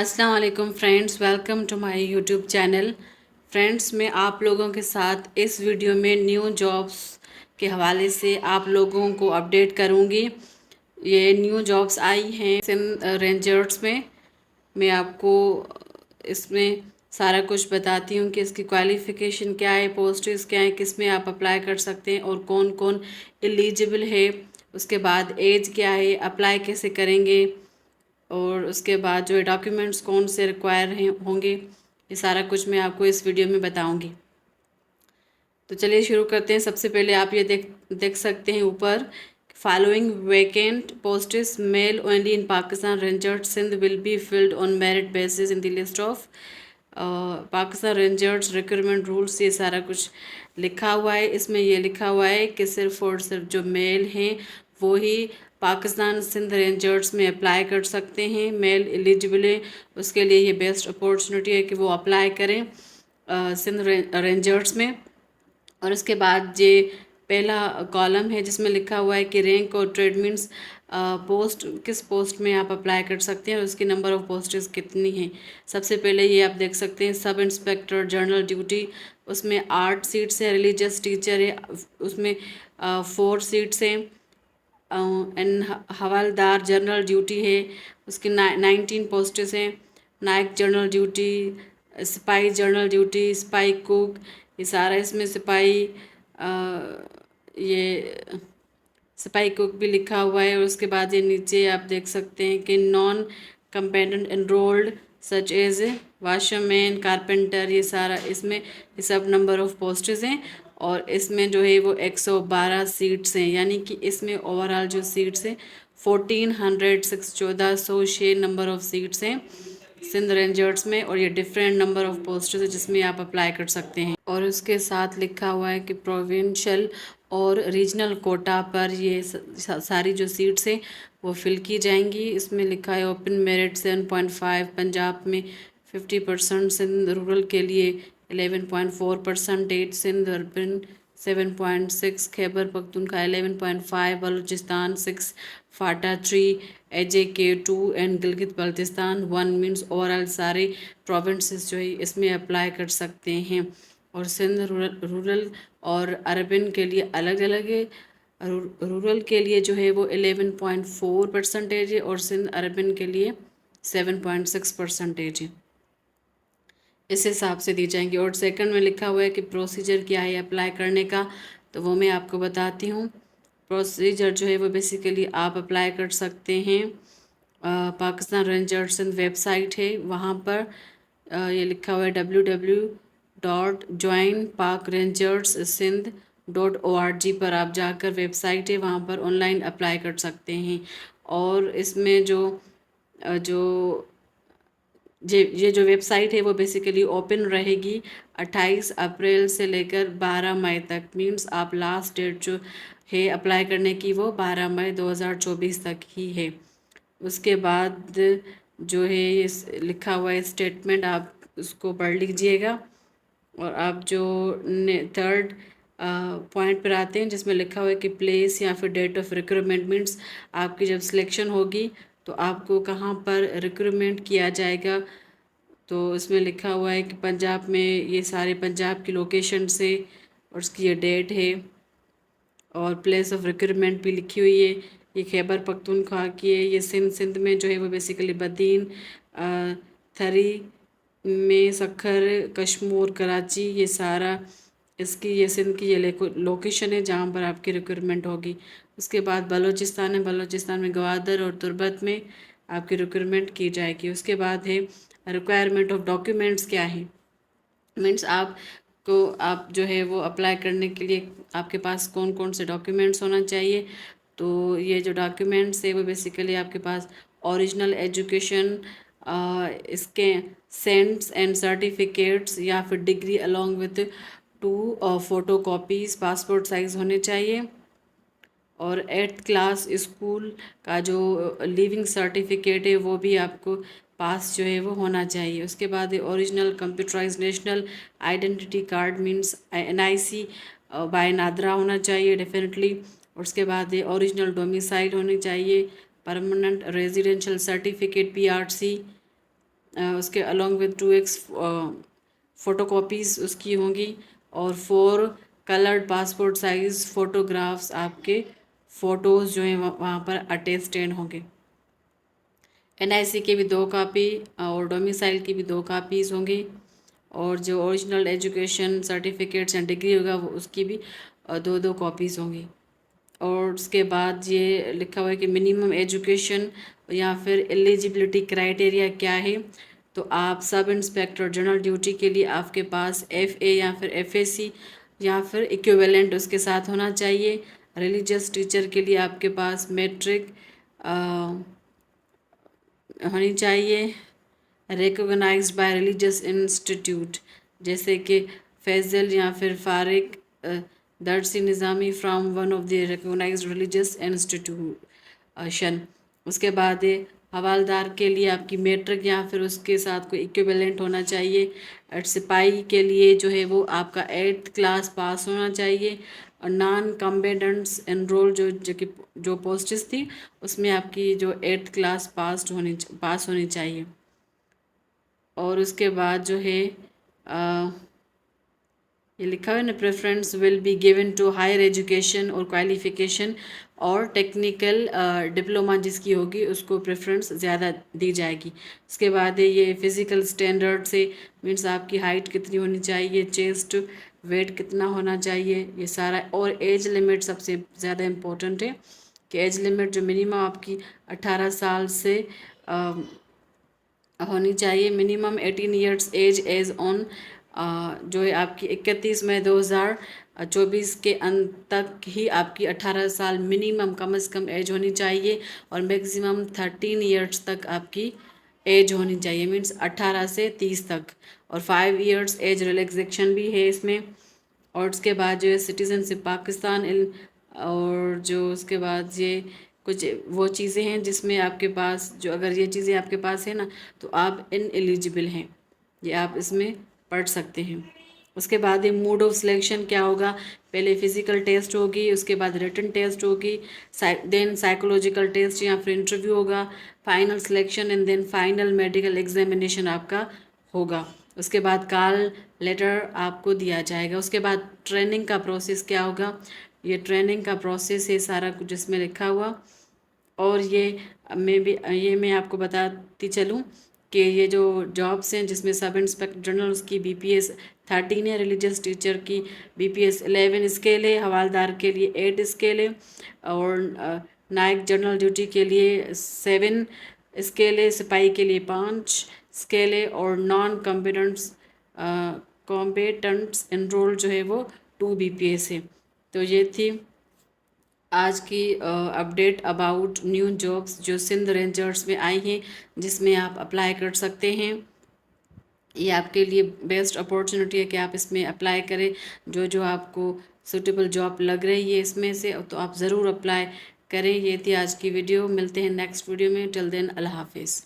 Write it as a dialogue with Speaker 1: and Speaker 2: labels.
Speaker 1: अस्सलाम वालेकुम friends, welcome to my YouTube channel. Friends, मैं आप लोगों के साथ इस वीडियो में न्यू जॉब्स के हवाले से आप लोगों को अपडेट करूंगी। ये न्यू जॉब्स आई हैं सिंध रेंजर्स में। मैं आपको इसमें सारा कुछ बताती हूँ कि इसकी क्वालिफ़िकेशन क्या है, पोस्ट्स क्या है, किस में आप अप्लाई कर सकते हैं और कौन कौन एलिजिबल है। उसके बाद एज क्या है, अप्लाई कैसे करेंगे और उसके बाद जो है डॉक्यूमेंट्स कौन से रिक्वायर हैं होंगे, ये सारा कुछ मैं आपको इस वीडियो में बताऊंगी। तो चलिए शुरू करते हैं। सबसे पहले आप ये देख सकते हैं ऊपर, following vacant posts male only in Pakistan Rangers Sindh will be filled on merit basis in the list of Pakistan Rangers recruitment rules. ये सारा कुछ लिखा हुआ है। इसमें ये लिखा हुआ है कि सिर्फ और सिर्फ जो मेल हैं वो ही पाकिस्तान सिंध रेंजर्स में अप्लाई कर सकते हैं। मेल एलिजिबल है, उसके लिए ये बेस्ट अपॉर्चुनिटी है कि वो अप्लाई करें सिंध रेंजर्स में। और उसके बाद ये पहला कॉलम है जिसमें लिखा हुआ है कि रैंक और ट्रेड मीन्स पोस्ट, किस पोस्ट में आप अप्लाई कर सकते हैं और उसकी नंबर ऑफ पोस्ट्स कितनी हैं। सबसे पहले ये आप देख सकते हैं सब इंस्पेक्टर जनरल ड्यूटी, उसमें 8 सीट्स हैं। रिलीजियस टीचर है, उसमें 4 सीट्स हैं। एंड हवलदार जनरल ड्यूटी है, उसकी 19 पोस्ट्स हैं। नायक जनरल ड्यूटी, सिपाही जनरल ड्यूटी, सिपाही कुक, ये सारा इसमें सिपाही ये सिपाही कुक भी लिखा हुआ है। और उसके बाद ये नीचे आप देख सकते हैं कि non competent enrolled such as washerman, carpenter, ये सारा इसमें ये सब नंबर ऑफ पोस्ट्स हैं। और इसमें जो है वो 112 सीट्स हैं, यानी कि इसमें ओवरऑल जो सीट्स हैं 1406 नंबर ऑफ सीट्स हैं सिंध रेंजर्स में। और ये डिफरेंट नंबर ऑफ पोस्ट्स है जिसमें आप अप्लाई कर सकते हैं। और उसके साथ लिखा हुआ है कि प्रोविंशियल और रीजनल कोटा पर ये सारी जो सीट्स हैं वो फिल की जाएंगी। इसमें लिखा है ओपन मेरिट 7.5 पंजाब में 50%, सिंध रूरल के लिए 11.4%, Sindh urban 7.6, Khyber Pakhtunkhwa 11.5, Balochistan 6, FATA 3, AJK 2 and Gilgit Baltistan 1 means overall सारे प्रोविंसेस जो है इसमें अप्लाई कर सकते हैं। और सिंध रूरल और अर्बन के लिए अलग अलग है। रूरल के लिए जो है वो 11.4% है और सिंध अर्बन के लिए 7.6% है। इस हिसाब से दी जाएंगी। और सेकंड में लिखा हुआ है कि प्रोसीजर क्या है अप्लाई करने का, तो वो मैं आपको बताती हूँ। प्रोसीजर जो है वो बेसिकली आप अप्लाई कर सकते हैं पाकिस्तान रेंजर्स सिंध वेबसाइट है, वहाँ पर ये लिखा हुआ है www.joinparkrangerssind.org पर आप जाकर वेबसाइट है वहाँ पर ऑनलाइन अप्लाई कर सकते हैं। और इसमें जो ये जो वेबसाइट है वो बेसिकली ओपन रहेगी 28 अप्रैल से लेकर 12 मई तक। मींस आप लास्ट डेट जो है अप्लाई करने की वो 12 मई 2024 तक ही है। उसके बाद जो है ये लिखा हुआ है स्टेटमेंट, आप उसको पढ़ लीजिएगा। और आप जो थर्ड पॉइंट पर आते हैं जिसमें लिखा हुआ है कि प्लेस या फिर डेट ऑफ रिक्रूटमेंट, मीन्स आपकी जब सिलेक्शन होगी तो आपको कहाँ पर रिक्रूटमेंट किया जाएगा। तो इसमें लिखा हुआ है कि पंजाब में, ये सारे पंजाब की लोकेशन से, और उसकी ये डेट है और प्लेस ऑफ रिक्रूटमेंट भी लिखी हुई है। ये खैबर पख्तूनख्वा की है। ये सिंध में जो है वो बेसिकली बदीन, थरी में, सखर, कश्मीर, कराची, ये सारा इसकी ये सिंध की ये लोकेशन है जहाँ पर आपकी रिक्रूटमेंट होगी। उसके बाद बलूचिस्तान है, बलूचिस्तान में गवादर और तुर्बत में आपकी रिक्रूटमेंट की जाएगी। उसके बाद है रिक्वायरमेंट ऑफ डॉक्यूमेंट्स क्या है। मीन्स आप जो है वो अप्लाई करने के लिए आपके पास कौन कौन से डॉक्यूमेंट्स होना चाहिए। तो ये जो डॉक्यूमेंट्स है वो बेसिकली आपके पास ओरिजिनल एजुकेशन, इसके सेंट्स एंड सर्टिफिकेट्स या फिर degree along with 2 photo copies passport size होने चाहिए। और 8th क्लास स्कूल का जो लिविंग सर्टिफिकेट है वो भी आपको पास जो है वो होना चाहिए। उसके बाद original computerised national identity card, means NIC by NADRA होना चाहिए डेफिनेटली। और उसके बाद ओरिजिनल डोमिसाइल होनी चाहिए, परमानेंट रेजिडेंशियल सर्टिफिकेट PRC, उसके अलॉन्ग विद 2x फ़ोटोकॉपीज़ उसकी होंगी, और 4 कलर्ड पासपोर्ट साइज़ फ़ोटोग्राफ्स आपके फ़ोटोज़ जो हैं वहाँ पर अटेस्टेड होंगे। NIC की भी 2 कापी और डोमिसाइल की भी 2 कापीज़ होंगी, और जो original education certificates and degree होगा वो उसकी भी 2-2 कॉपीज़ होंगी। और उसके बाद ये लिखा हुआ है कि मिनिमम एजुकेशन या फिर एलिजिबिलिटी क्राइटेरिया क्या है। तो आप सब इंस्पेक्टर जनरल ड्यूटी के लिए आपके पास FA या फिर FAC या फिर इक्विवेलेंट उसके साथ होना चाहिए। रिलीजियस टीचर के लिए आपके पास मैट्रिक होनी चाहिए, रिकॉग्नाइज्ड बाय रिलीजियस इंस्टीट्यूट, जैसे कि फैज़ल या फिर फारिक दरसी निज़ामी from one of the recognized religious institution. उसके बाद हवालदार के लिए आपकी मैट्रिक या फिर उसके साथ कोई इक्विवेलेंट होना चाहिए। और सिपाही के लिए जो है वो आपका 8th क्लास पास होना चाहिए। और नॉन कम्बेटेंट्स एनरोल जो पोस्ट्स थी उसमें आपकी जो 8th क्लास पास होनी चाहिए। और उसके बाद जो है ये लिखा हुआ है ना, preference will be given to higher education और क्वालिफिकेशन और टेक्निकल डिप्लोमा जिसकी होगी उसको प्रेफरेंस ज़्यादा दी जाएगी। उसके बाद ये फिज़िकल स्टैंडर्ड से मीन्स आपकी हाइट कितनी होनी चाहिए, चेस्ट वेट कितना होना चाहिए, ये सारा। और एज लिमिट सबसे ज़्यादा इम्पोर्टेंट है कि एज लिमिट जो मिनिमम आपकी 18 साल से होनी चाहिए। मिनिमम 18 ईयर्स एज ऑन जो है आपकी 31 मई 2024 के अंत तक ही आपकी 18 साल मिनिमम कम से कम एज होनी चाहिए, और मैक्सिमम 13 ईयर्स तक आपकी एज होनी चाहिए, मीन्स 18 से 30 तक। और 5 ईयर्स एज रिलैक्सेशन भी है इसमें। और उसके बाद जो है सिटीज़नशिप पाकिस्तान और जो उसके बाद ये कुछ वो चीज़ें हैं जिसमें आपके पास जो अगर ये चीज़ें आपके पास है ना तो आप इनएलिजिबल हैं, ये आप इसमें पढ़ सकते हैं। उसके बाद ये मोड ऑफ सिलेक्शन क्या होगा, पहले फिज़िकल टेस्ट होगी, उसके बाद रिटन टेस्ट होगी, देन साइकोलॉजिकल टेस्ट या फिर इंटरव्यू होगा, final selection and then final medical examination आपका होगा। उसके बाद कॉल लेटर आपको दिया जाएगा। उसके बाद ट्रेनिंग का प्रोसेस क्या होगा, ये ट्रेनिंग का प्रोसेस है सारा कुछ इसमें लिखा हुआ। और ये मैं आपको बताती चलूँ कि ये जो जॉब्स हैं जिसमें सब इंस्पेक्टर जनरल उसकी BPS 13 है, रिलीजियस टीचर की BPS 11 स्केल है, हवालदार के लिए 8 स्केल है, और नायक जनरल ड्यूटी के लिए 7 स्केल है, सिपाही के लिए 5 स्केल है, और नॉन कॉम्पिटेंट्स एनरोल जो है वो 2 BPS है। तो ये थी आज की अपडेट अबाउट न्यू जॉब्स जो सिंध रेंजर्स में आई हैं, जिसमें आप अप्लाई कर सकते हैं। ये आपके लिए बेस्ट अपॉर्चुनिटी है कि आप इसमें अप्लाई करें। जो जो आपको सूटेबल जॉब लग रही है इसमें से तो आप ज़रूर अप्लाई करें। ये थी आज की वीडियो, मिलते हैं नेक्स्ट वीडियो में। टिल देन अल्लाह हाफिज़।